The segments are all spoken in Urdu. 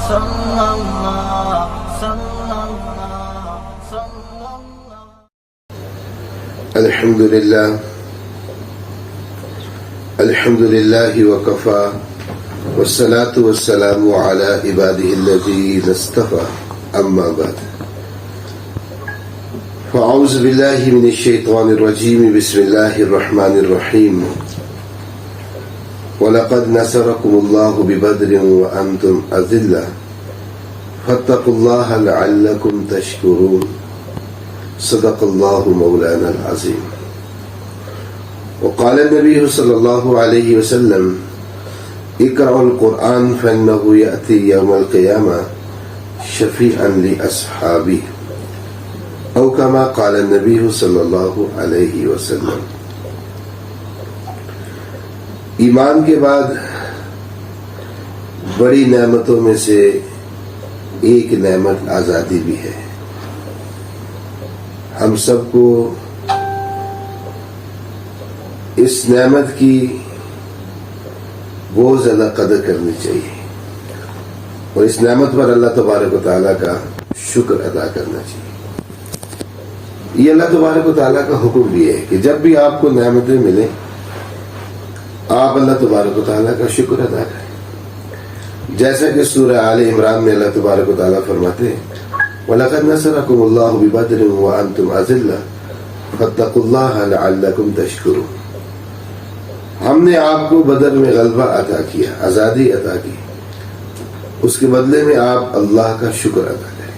الحمد لله وكفى والصلاة والسلام على عباده الذين اصطفى أما بعد فأعوذ بالله من الشيطان الرجيم بسم الله الرحمن الرحيم وَلَقَدْ نَصَرَكُمُ اللَّهُ بِبَدْرٍ وَأَنْتُمْ أَذِلَّةٌ فَاتَّقُوا اللَّهَ لَعَلَّكُمْ تَشْكُرُونَ صدق الله مولانا العظيم. وقال النبي صلى الله عليه وسلم اقرأوا القرآن فإنه يأتي يوم القيامة شفيعا لأصحابه أو كما قال النبي صلى الله عليه وسلم. ایمان کے بعد بڑی نعمتوں میں سے ایک نعمت آزادی بھی ہے. ہم سب کو اس نعمت کی بہت زیادہ قدر کرنی چاہیے اور اس نعمت پر اللہ تبارک و تعالیٰ کا شکر ادا کرنا چاہیے. یہ اللہ تبارک و تعالیٰ کا حکم بھی ہے کہ جب بھی آپ کو نعمتیں ملیں آپ اللہ تبارک و تعالیٰ کا شکر ادا کریں. جیسا کہ سورہ آل عمران میں اللہ تبارک و تعالیٰ فرماتے ہیں وَلَقَدْ نَصَرَكُمُ اللَّهُ بِبَدْرٍ وَأَنْتُمْ أَذِلَّةٌ فَاتَّقُوا اللَّهَ لَعَلَّكُمْ تَشْكُرُونَ. ہم نے آپ کو بدر میں غلبہ عطا کیا، آزادی عطا کی، اس کے بدلے میں آپ اللہ کا شکر ادا کریں.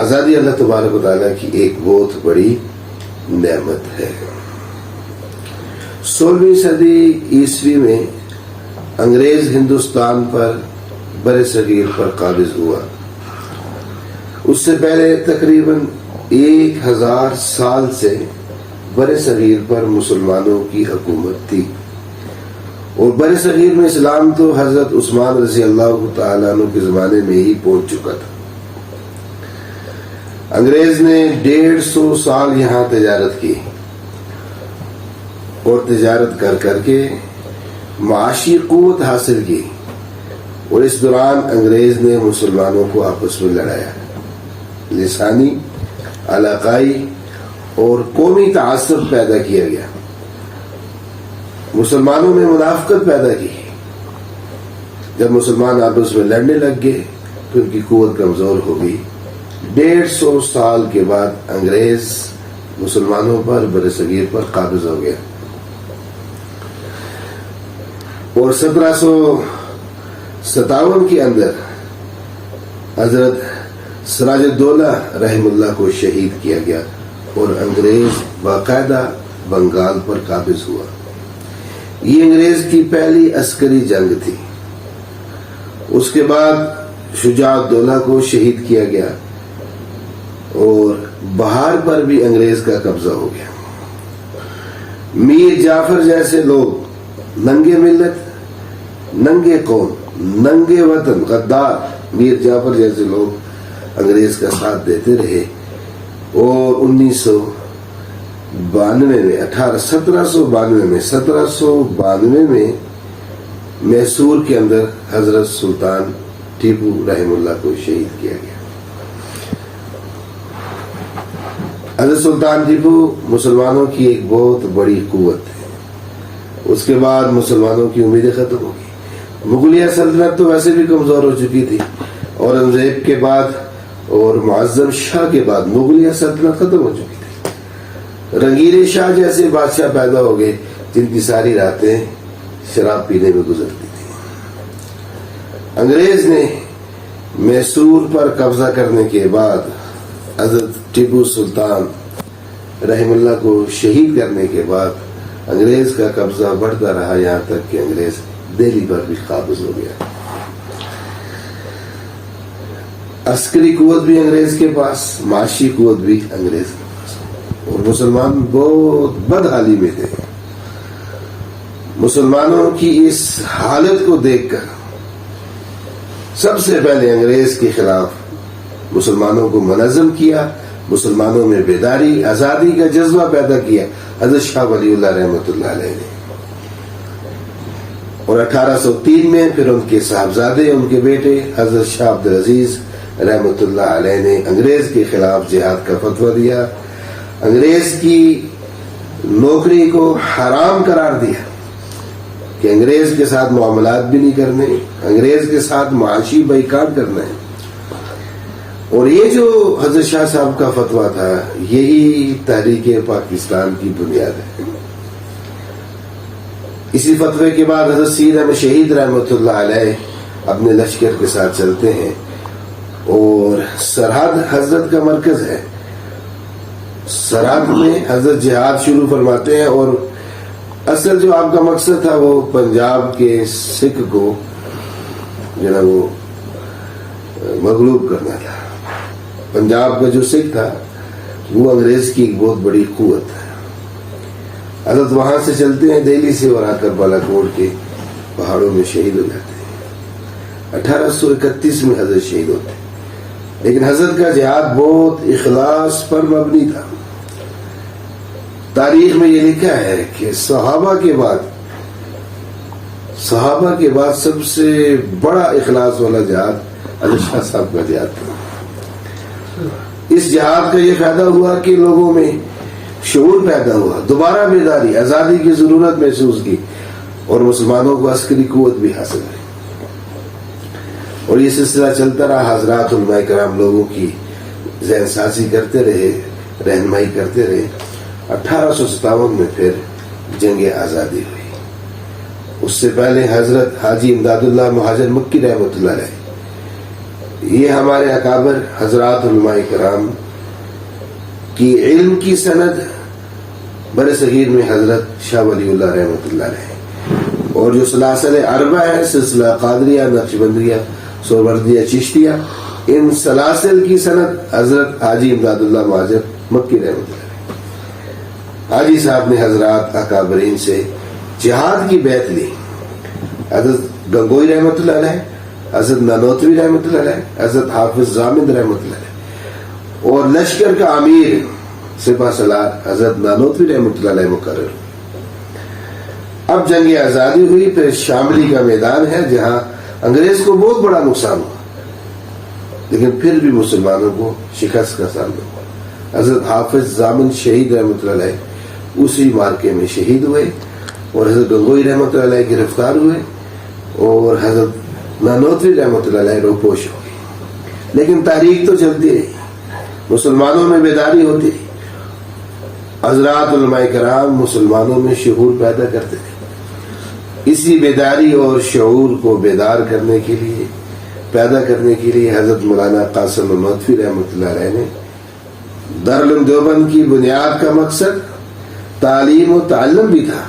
آزادی اللہ تبارک و تعالیٰ کی ایک بہت بڑی نعمت ہے. 16ویں صدی عیسوی میں انگریز ہندوستان پر بر صغیر پر قابض ہوا. اس سے پہلے تقریباً 1000 سال سے بر صغیر پر مسلمانوں کی حکومت تھی اور بر صغیر میں اسلام تو حضرت عثمان رضی اللہ تعالیٰ عنہ کے زمانے میں ہی پہنچ چکا تھا. انگریز نے 150 سال یہاں تجارت کی اور تجارت کر کے معاشی قوت حاصل کی اور اس دوران انگریز نے مسلمانوں کو آپس میں لڑایا. لسانی، علاقائی اور قومی تعصب پیدا کیا گیا. مسلمانوں میں منافقت پیدا کی. جب مسلمان آپس میں لڑنے لگ گئے تو ان کی قوت کمزور ہو گئی. 150 سال کے بعد انگریز مسلمانوں پر برصغیر پر قابض ہو گیا اور 1757 کے اندر حضرت سراج الدولہ رحم اللہ کو شہید کیا گیا اور انگریز باقاعدہ بنگال پر قابض ہوا. یہ انگریز کی پہلی عسکری جنگ تھی. اس کے بعد شجاع الدولہ کو شہید کیا گیا اور بہار پر بھی انگریز کا قبضہ ہو گیا. میر جعفر جیسے لوگ ننگے ملت، ننگے قوم، ننگے وطن، غدار میر جعفر جیسے لوگ انگریز کا ساتھ دیتے رہے اور 1792 میں میسور کے اندر حضرت سلطان ٹیپو رحم اللہ کو شہید کیا گیا. حضرت سلطان ٹیپو مسلمانوں کی ایک بہت بڑی قوت ہے. اس کے بعد مسلمانوں کی امیدیں ختم ہو گئی. مغلیہ سلطنت تو ویسے بھی کمزور ہو چکی تھی. اورنگزیب کے بعد اور معظم شاہ کے بعد مغلیہ سلطنت ختم ہو چکی تھی. رنگیلے شاہ جیسے بادشاہ پیدا ہو گئے جن کی ساری راتیں شراب پینے میں گزرتی تھی. انگریز نے میسور پر قبضہ کرنے کے بعد حضرت ٹیپو سلطان رحم اللہ کو شہید کرنے کے بعد انگریز کا قبضہ بڑھتا رہا یہاں تک کہ انگریز دہلی پر بھی قابض ہو گیا. عسکری قوت بھی انگریز کے پاس، معاشی قوت بھی انگریز کے پاس اور مسلمان بہت بدحالی میں تھے. مسلمانوں کی اس حالت کو دیکھ کر سب سے پہلے انگریز کے خلاف مسلمانوں کو منظم کیا، مسلمانوں میں بیداری، آزادی کا جذبہ پیدا کیا حضرت شاہ ولی اللہ رحمۃ اللہ علیہ نے. اور 1803 میں پھر ان کے صاحبزادے ان کے بیٹے حضرت شاہ عبدالعزیز رحمۃ اللہ علیہ نے انگریز کے خلاف جہاد کا فتویٰ دیا، انگریز کی نوکری کو حرام قرار دیا کہ انگریز کے ساتھ معاملات بھی نہیں کرنے، انگریز کے ساتھ معاشی بائیکاٹ کرنا ہے۔ اور یہ جو حضرت شاہ صاحب کا فتویٰ تھا یہی تحریک پاکستان کی بنیاد ہے۔ اسی فتوے کے بعد حضرت سید احمد شہید رحمۃ اللہ علیہ اپنے لشکر کے ساتھ چلتے ہیں اور سرحد حضرت کا مرکز ہے، سرحد میں حضرت جہاد شروع فرماتے ہیں، اور اصل جو آپ کا مقصد تھا وہ پنجاب کے سکھ کو جو نا وہ مغلوب کرنا تھا۔ پنجاب کا جو سکھ تھا وہ انگریز کی ایک بہت بڑی قوت ہے۔ حضرت وہاں سے چلتے ہیں دہلی سے اور آ کر بالا کوٹ کے پہاڑوں میں شہید ہو جاتے ہیں۔ 1831 میں حضرت شہید ہوتے ہیں، لیکن حضرت کا جہاد بہت اخلاص پر مبنی تھا۔ تاریخ میں یہ لکھا ہے کہ صحابہ کے بعد سب سے بڑا اخلاص والا جہاد حضرت شاہ صاحب کا جہاد تھا۔ اس جہاد کا یہ فائدہ ہوا کہ لوگوں میں شعور پیدا ہوا، دوبارہ بیداری، آزادی کی ضرورت محسوس کی، اور مسلمانوں کو عسکری قوت بھی حاصل ہوئی۔ اور یہ سلسلہ چلتا رہا، حضرات علماء کرام لوگوں کی ذہن سازی کرتے رہے، رہنمائی کرتے رہے۔ 1857 میں پھر جنگ آزادی ہوئی۔ اس سے پہلے حضرت حاجی امداد اللہ مہاجر مکی رحمۃ اللہ علیہ، یہ ہمارے اکابر حضرات علماء کرام کی علم کی سند بر صغیر میں حضرت شاہ ولی اللہ رحمۃ اللہ علیہ، اور جو سلاسل اربع ہے، سلسلہ قادریہ، نقشبندیہ، سہروردیہ، چشتیہ، ان سلاسل کی سند حضرت حاجی امداد اللہ مہاجر مکی رحمۃ اللہ علیہ۔ حاجی صاحب نے حضرات اکابرین سے جہاد کی بیعت لی، حضرت گنگوئی رحمۃ اللہ علیہ، حضرت نانوتوی رحمۃ اللہ علیہ، حضرت حافظ زامند رحمۃ اللہ علیہ، اور لشکر کا امیر سپہ سالار حضرت نانوتوی رحمۃ اللہ علیہ مقرر۔ اب جنگ آزادی ہوئی، پھر شاملی کا میدان ہے جہاں انگریز کو بہت بڑا نقصان ہوا، لیکن پھر بھی مسلمانوں کو شکست کا سامنا ہوا۔ حضرت حافظ زامند شہید رحمۃ اللہ علیہ اسی مارکے میں شہید ہوئے، اور حضرت گنگوئی رحمۃ اللہ علیہ گرفتار ہوئے، اور حضرت نانوتوی رحمۃ اللہ علیہ روپوش ہو گئی۔ لیکن تحریک تو چلتی رہی، مسلمانوں میں بیداری ہوتی رہی، حضرات علماء کرام مسلمانوں میں شعور پیدا کرتے تھے۔ اسی بیداری اور شعور کو بیدار کرنے کے لیے، پیدا کرنے کے لیے حضرت مولانا قاسم نانوتوی رحمۃ اللہ علیہ نے دارالعلوم دیوبند کی بنیاد کا مقصد تعلیم و تعلم بھی تھا،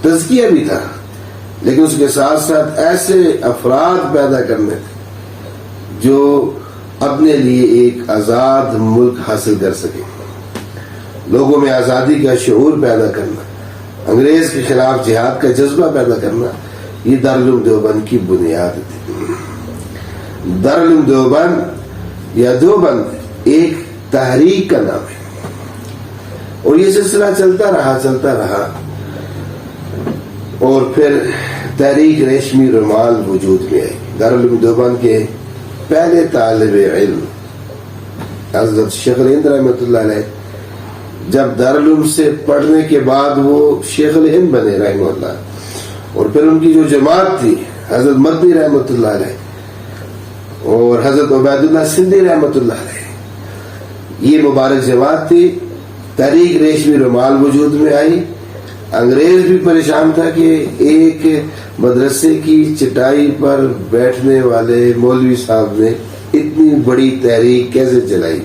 تزکیہ بھی تھا، لیکن اس کے ساتھ ساتھ ایسے افراد پیدا کرنے تھے جو اپنے لیے ایک آزاد ملک حاصل کر سکیں، لوگوں میں آزادی کا شعور پیدا کرنا، انگریز کے خلاف جہاد کا جذبہ پیدا کرنا، یہ دارالعلوم دیوبند کی بنیاد تھی۔ دارالعلوم دیوبند یا دیوبند ایک تحریک کا نام ہے، اور یہ سلسلہ چلتا رہا، اور پھر تحریک ریشمی رومال وجود میں آئی۔ دارالعلوم دیوبند کے پہلے طالب علم حضرت شیخ الہند رحمۃ اللہ علیہ جب دارالعلوم سے پڑھنے کے بعد وہ شیخ الہند بنے رحمہ اللہ، اور پھر ان کی جو جماعت تھی حضرت مدنی رحمۃ اللہ علیہ اور حضرت عبید اللہ سندھی رحمۃ اللہ علیہ، یہ مبارک جماعت تھی۔ تحریک ریشمی رومال وجود میں آئی۔ انگریز بھی پریشان تھا کہ ایک مدرسے کی چٹائی پر بیٹھنے والے مولوی صاحب نے اتنی بڑی تحریک کیسے چلائی،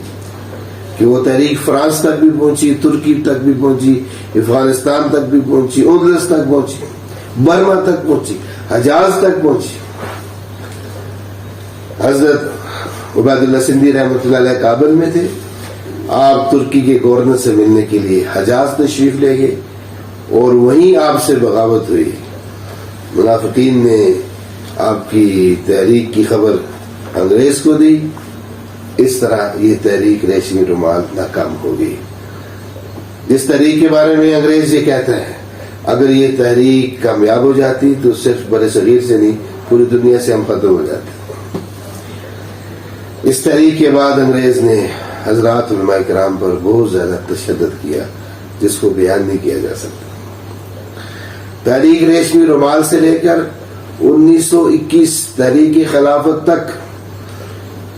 کہ وہ تحریک فرانس تک بھی پہنچی، ترکی تک بھی پہنچی، افغانستان تک بھی پہنچی، اندلس تک پہنچی، برما تک پہنچی، حجاز تک پہنچی۔ حضرت عبید اللہ سندھی رحمۃ اللہ علیہ کابل میں تھے، آپ ترکی کے گورنر سے ملنے کے لیے حجاز تشریف لے گئے، اور وہیں آپ سے بغاوت ہوئی۔ منافقین نے آپ کی تحریک کی خبر انگریز کو دی، اس طرح یہ تحریک ریشمی رومال ناکام ہو گئی۔ جس تحریک کے بارے میں انگریز یہ کہتا ہے اگر یہ تحریک کامیاب ہو جاتی تو صرف بر صغیر سے نہیں پوری دنیا سے ہم ختم ہو جاتے۔ اس تحریک کے بعد انگریز نے حضرات علماء کرام پر بہت زیادہ تشدد کیا جس کو بیان نہیں کیا جا سکتا۔ تحریک ریشمی رومال سے لے کر 1921 تحریک خلافت تک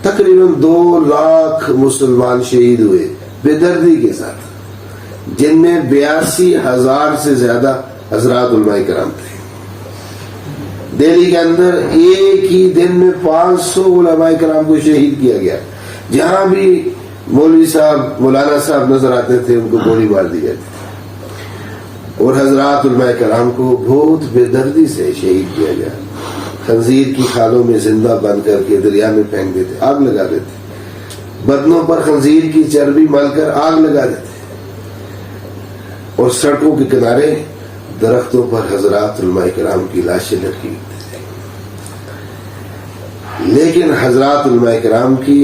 تقریباً 2 لاکھ مسلمان شہید ہوئے بے دردی کے ساتھ، جن میں 82,000 سے زیادہ حضرات علماء کرام تھے۔ دہلی کے اندر ایک ہی دن میں 500 علماء کرام کو شہید کیا گیا۔ جہاں بھی مولوی صاحب مولانا صاحب نظر آتے تھے ان کو گولی مار دی جاتی تھی، اور حضرات علماء کرام کو بہت بے دردی سے شہید کیا گیا۔ خنزیر کی کھالوں میں زندہ بند کر کے دریا میں پھینک دیتے، آگ لگا دیتے، بدنوں پر خنزیر کی چربی مل کر آگ لگا دیتے، اور سڑکوں کے کنارے درختوں پر حضرات علماء کرام کی لاشیں لٹکی ہوتی تھی۔ لیکن حضرات علماء کرام کی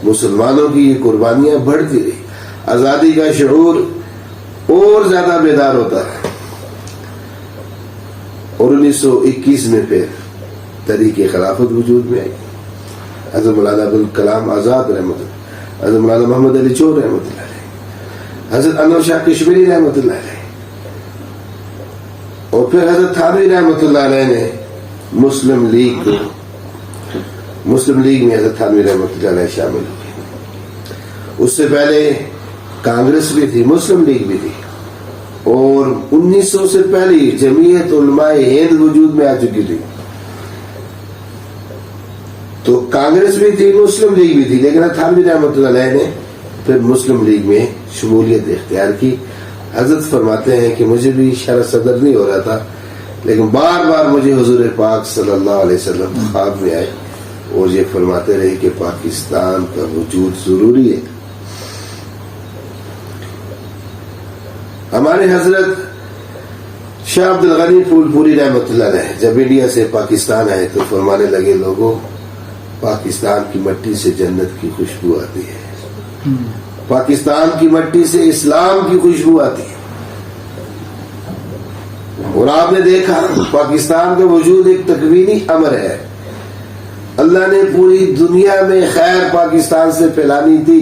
مسلمانوں کی یہ قربانیاں بڑھتی رہی، آزادی کا شعور اور زیادہ بیدار ہوتا ہے، اور 1921 میں پھر تحریک خلافت وجود میں آئی۔ حضرت مولانا ابوالکلام آزاد رحمۃ اللہ، حضرت مولانا محمد علی چور رحمۃ اللہ علیہ، حضرت انور شاہ کشمیری رحمۃ اللہ علیہ، اور پھر حضرت تھانوی رحمۃ اللہ علیہ نے مسلم لیگ میں حضرت تھانوی رحمۃ اللہ علیہ شامل ہوئے۔ اس سے پہلے کانگریس بھی تھی، مسلم لیگ بھی تھی، اور 1900 سے پہلے جمعیت علماء ہند وجود میں آ چکی تھی۔ تو کانگریس بھی تھی، مسلم لیگ بھی تھی، لیکن تھانوی رحمۃ اللہ علیہ نے پھر مسلم لیگ میں شمولیت اختیار کی۔ حضرت فرماتے ہیں کہ مجھے بھی شرح صدر نہیں ہو رہا تھا، لیکن بار بار مجھے حضور پاک صلی اللہ علیہ وسلم خواب میں آئے اور یہ فرماتے رہے کہ پاکستان کا وجود ضروری ہے۔ ہمارے حضرت شاہ عبد الغنی پھول پوری رحمۃ اللہ علیہ جب انڈیا سے پاکستان آئے تو فرمانے لگے، لوگوں پاکستان کی مٹی سے جنت کی خوشبو آتی ہے، پاکستان کی مٹی سے اسلام کی خوشبو آتی ہے۔ اور آپ نے دیکھا پاکستان کا وجود ایک تکوینی امر ہے، اللہ نے پوری دنیا میں خیر پاکستان سے پھیلانی تھی،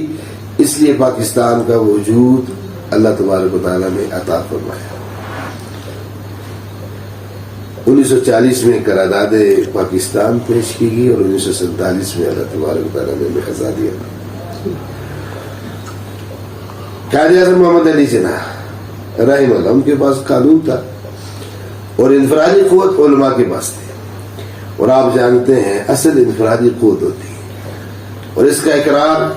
اس لیے پاکستان کا وجود اللہ تبارک و تعالیٰ نے عطا فرمایا۔ 1940 میں قرارداد پاکستان پیش کی گئی اور 1947 میں اللہ تبارک و تعالیٰ نے خزا دیا۔ قائد اعظم محمد علی جناح رحمہ اللہ، ان کے پاس قانون تھا اور انفرادی قوت علماء کے پاس تھی، اور آپ جانتے ہیں اصل انفرادی قوت ہوتی ہے، اور اس کا اقرار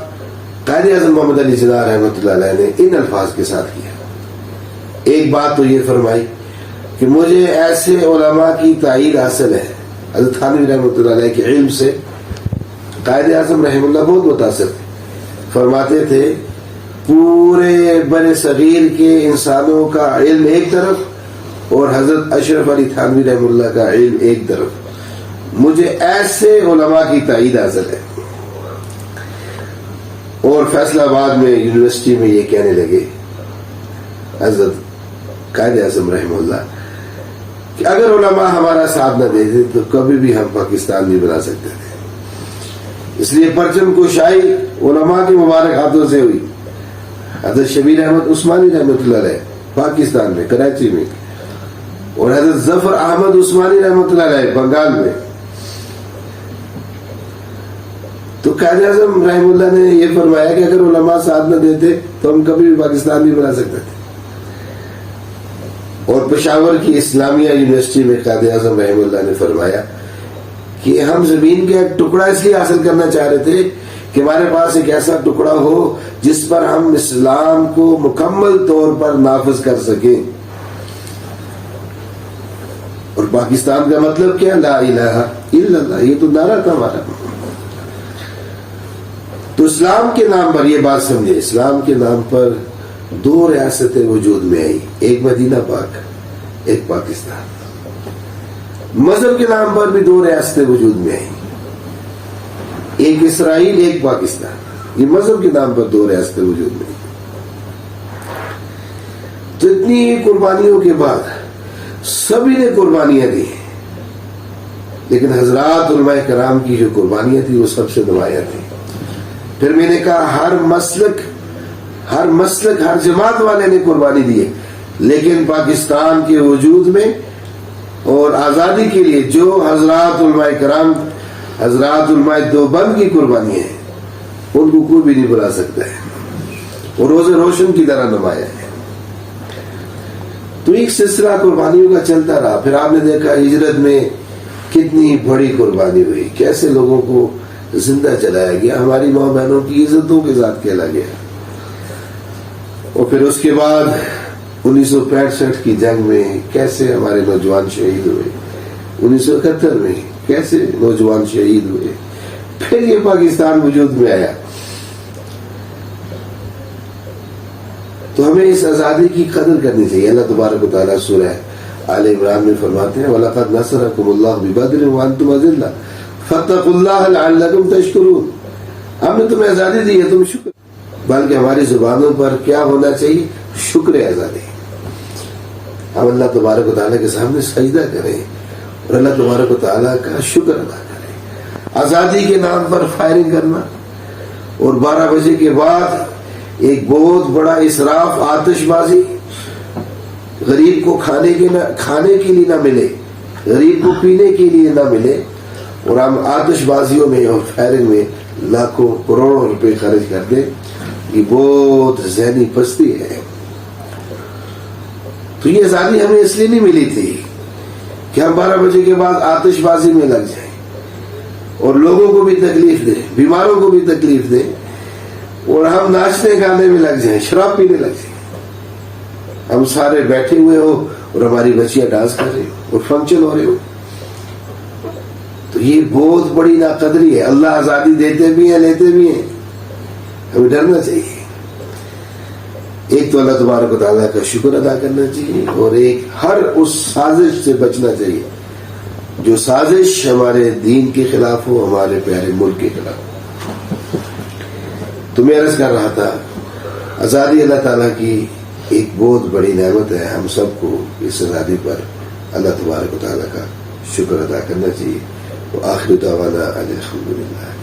قائد اعظم محمد علی جناح رحمۃ اللہ علیہ نے ان الفاظ کے ساتھ کیا۔ ایک بات تو یہ فرمائی کہ مجھے ایسے علماء کی تائید حاصل ہے۔ حضرت تھانوی رحمۃ اللہ علیہ کے علم سے قائد اعظم رحمہ اللہ بہت متاثر تھے، فرماتے تھے پورے بر صغیر کے انسانوں کا علم ایک طرف اور حضرت اشرف علی تھانوی رحمہ اللہ کا علم ایک طرف، مجھے ایسے علماء کی تائید حاصل ہے۔ اور فیصلہ آباد میں یونیورسٹی میں یہ کہنے لگے حضرت قائد اعظم رحمہ اللہ کہ اگر علماء ہمارا ساتھ نہ دیتے تو کبھی بھی ہم پاکستان نہیں بنا سکتے تھے، اس لیے پرچم کشائی علماء کے مبارک ہاتھوں سے ہوئی۔ حضرت شبیر احمد عثمانی رحمۃ اللہ علیہ پاکستان میں کراچی میں، اور حضرت ظفر احمد عثمانی رحمۃ اللہ علیہ بنگال میں۔ تو قائد اعظم رحمہ اللہ نے یہ فرمایا کہ اگر علماء ساتھ نہ دیتے تو ہم کبھی بھی پاکستان نہیں بنا سکتے تھے۔ اور پشاور کی اسلامیہ یونیورسٹی میں قائد اعظم رحمہ اللہ نے فرمایا کہ ہم زمین کا ایک ٹکڑا اس لیے حاصل کرنا چاہ رہے تھے کہ ہمارے پاس ایک ایسا ٹکڑا ہو جس پر ہم اسلام کو مکمل طور پر نافذ کر سکیں۔ اور پاکستان کا مطلب کیا؟ لا الہ الا اللہ، یہ تو نعرہ تھا ہمارا۔ تو اسلام کے نام پر یہ بات سمجھے، اسلام کے نام پر 2 ریاستیں وجود میں آئی، ایک مدینہ پاک، ایک پاکستان۔ مذہب کے نام پر بھی 2 ریاستیں وجود میں آئی، ایک اسرائیل، ایک پاکستان۔ یہ مذہب کے نام پر 2 ریاستیں وجود میں آئی۔ تو اتنی قربانیوں کے بعد سبھی نے قربانیاں دی، لیکن حضرات علماء کرام کی جو قربانیاں تھی وہ سب سے نمایاں تھی۔ پھر میں نے کہا ہر مسلک ہر جماعت والے نے قربانی دی ہے، لیکن پاکستان کے وجود میں اور آزادی کے لیے جو حضرات علماء کرام، حضرات علماء دیوبند کی قربانیاں ہیں، ان کو کوئی بھی نہیں بلا سکتا ہے، اور روز روشن کی طرح نمایاں ہے۔ تو ایک سلسلہ قربانیوں کا چلتا رہا۔ پھر آپ نے دیکھا ہجرت میں کتنی بڑی قربانی ہوئی، کیسے لوگوں کو زندہ چلایا گیا، ہماری ماں بہنوں کی عزتوں کے ساتھ کھیلا گیا۔ اور پھر اس کے بعد 1965 کی جنگ میں کیسے ہمارے نوجوان شہید ہوئے، 1971 میں کیسے نوجوان شہید ہوئے، پھر یہ پاکستان وجود میں آیا۔ تو ہمیں اس آزادی کی قدر کرنی چاہیے۔ اللہ تبارک و تعالیٰ سورہ آل عمران میں فرماتے ہیں وَلَقَدْ نَصَرَكُمُ اللَّهُ بِبَدْرٍ وَأَنْتُمْ أَذِلَّةٌ فَاتَّقُوا اللَّهَ لَعَلَّكُمْ تَشْكُرُونَ۔ ہم نے تمہیں آزادی دی ہے، تم شکر، بلکہ ہماری زبانوں پر کیا ہونا چاہیے؟ شکر آزادی۔ ہم اللہ تبارک و تعالیٰ کے سامنے سجدہ کریں اور اللہ تبارک و تعالیٰ کا شکر ادا کریں۔ آزادی کے نام پر فائرنگ کرنا اور 12 بجے کے بعد ایک بہت بڑا اسراف، آتش بازی، غریب کو کھانے کے لیے نہ ملے، غریب کو پینے کے لیے نہ ملے، اور ہم آتش بازیوں میں اور فائرنگ میں لاکھوں کروڑوں روپے خرچ کر دیں، یہ بہت ذہنی پستی ہے۔ تو یہ آزادی ہمیں اس لیے نہیں ملی تھی کہ ہم 12 بجے کے بعد آتش بازی میں لگ جائیں اور لوگوں کو بھی تکلیف دیں، بیماروں کو بھی تکلیف دیں، اور ہم ناچنے گانے میں لگ جائیں، شراب پینے لگ جائیں۔ ہم سارے بیٹھے ہوئے ہو اور ہماری بچیاں ڈانس کر رہی ہو اور فنکشن ہو رہے ہو، تو یہ بہت بڑی ناقدری ہے۔ اللہ آزادی دیتے بھی ہیں، لیتے بھی ہیں، ہمیں ڈرنا چاہیے۔ ایک تو اللہ تبارک و تعالیٰ کا شکر ادا کرنا چاہیے، اور ایک ہر اس سازش سے بچنا چاہیے جو سازش ہمارے دین کے خلاف ہو، ہمارے پیارے ملک کے خلاف ہو۔ تو میں عرض کر رہا تھا آزادی اللہ تعالیٰ کی ایک بہت بڑی نعمت ہے، ہم سب کو اس آزادی پر اللہ تبارک و تعالیٰ کا شکر ادا کرنا چاہیے۔ وآخر دعوانا الحمدللہ۔